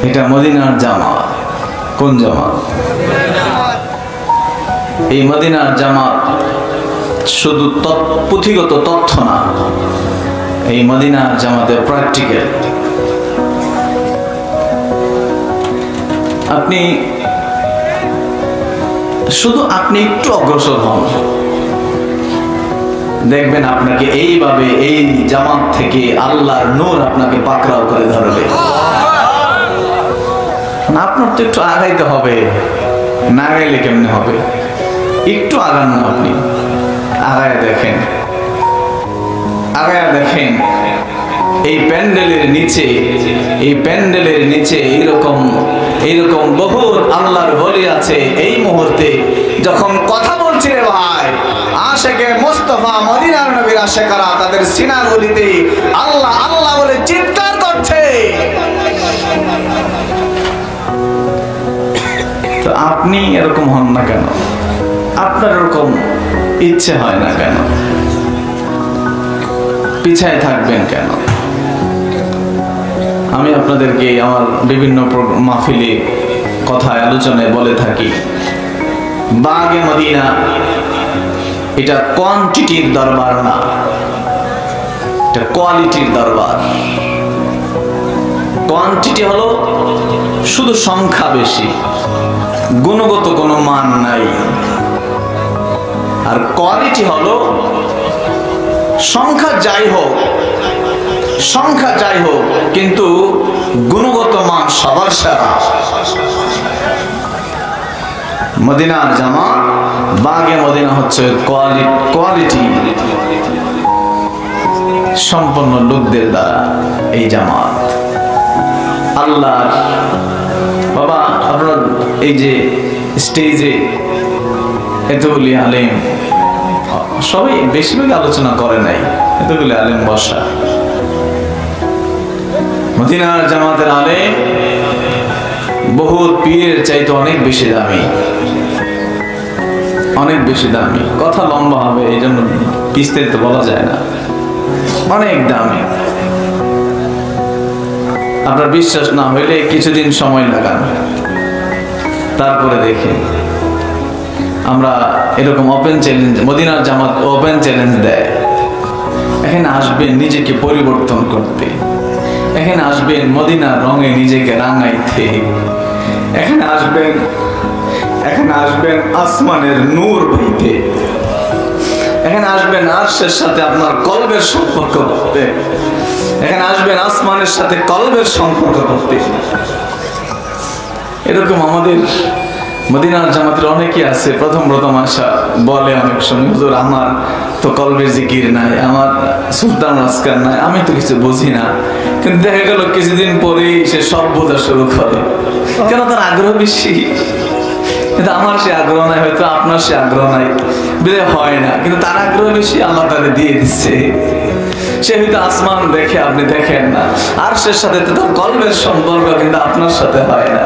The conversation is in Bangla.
এটা মদিনার জামাত। কোন জামাত? এই মদিনার জামাত শুধু পুঁথিগত তথ্য না, এই মদিনার জামাতের প্র্যাকটিক্যাল। আপনি একটু অগ্রসর হন, দেখবেন আপনাকে এইভাবে এই জামাত থেকে আল্লাহর নূর আপনাকে পাকড়াও করে ধরবে। আপনার তো একটু আগাইতে হবে, না আগাইলে কেমনে হবে? একটু আগান না, আপনি আগায় দেখেন, এই প্যান্ডেলের নিচে এইরকম বহু আল্লাহর ওলি আছে। এই মুহূর্তে যখন কথা বলছি রে ভাই, আশেকে মুস্তাফা মদিনার নবীর আশেকারা তাদের সিনার গলিতে আল্লাহ আল্লাহ বলে চিৎকার করছে। তো আপনি এরকম হন না কেন? আপনার এরকম ইচ্ছে হয় না কেন? পিছায় থাকবেন কেন? আমি আপনাদেরকে আমার বিভিন্ন মাহফিলে কথায় আলোচনায় বলে থাকি, বাগে মদিনা এটা কোয়ান্টিটির দরবার না, এটা কোয়ালিটির দরবার। কোয়ান্টিটি হলো শুধু সংখ্যা বেশি, গুণগত কোনো মান নাই। আর কোয়ালিটি হলো সংখ্যা যাই হোক কিন্তু গুণগত মান সবার সেরা। মদিনার জামাত বাগে মদিনা হচ্ছে কোয়ালিটি সম্পন্ন লোকদের দ্বারা এই জামাত। আল্লাহ বাবা, আপনারা এই যে স্টেজে এতগুলি আলেম, সবাই বেশিরভাগ আলোচনা করে নাই, এতগুলি আলেম বসা। মদিনার জামাতের আলেম বহুত পীরের চাইতে অনেক বেশি দামি। কথা লম্বা হবে, এই জন্য বিস্তারিত বলা যায় না, অনেক দামি। আপনার বিশ্বাস না হইলে কিছুদিন সময় লাগান, তারপরে দেখেন। আমরা এরকম ওপেন চ্যালেঞ্জ, মদিনার জামাত ওপেন চ্যালেঞ্জ দেয়, এখানে আসবেন নিজেকে পরিবর্তন করতে, এখানে আসবেন মদিনার রঙে নিজেকে রাঙাইতে, এখানে আসবেন আসমানের নূর বইতে, এখানে আসবেন আরশের সাথে আপনার কলবের সম্পর্ক করতে, এখানে আসবেন আসমানের সাথে কলবের সম্পর্ক করতে। এরকম আমাদের মদিনার জামাতের অনেকে আছে, প্রথম আসা বলে অনেক সময়, হুজুর আমার তো কলবের জিকির নাই, আমার সুলতান আজকার নাই, আমি তো কিছু বুঝি না। কিন্তু দেখা গেল কিছুদিন পরেই সে সব বোঝা শুরু করে, কেন? তার আগ্রহ বেশি। কিন্তু আমার সে আগ্রহ নাই, হয়তো আপনার সে আগ্রহ নাই, বেড়ে হয় না, কিন্তু তার আগ্রহ বেশি, আল্লাহ তাকে দিয়ে দিচ্ছে। সে হয়তো আসমান দেখে, আপনি দেখেন না, আর সে সাথে তো কলবের সম্পর্ক কিন্তু আপনার সাথে হয় না।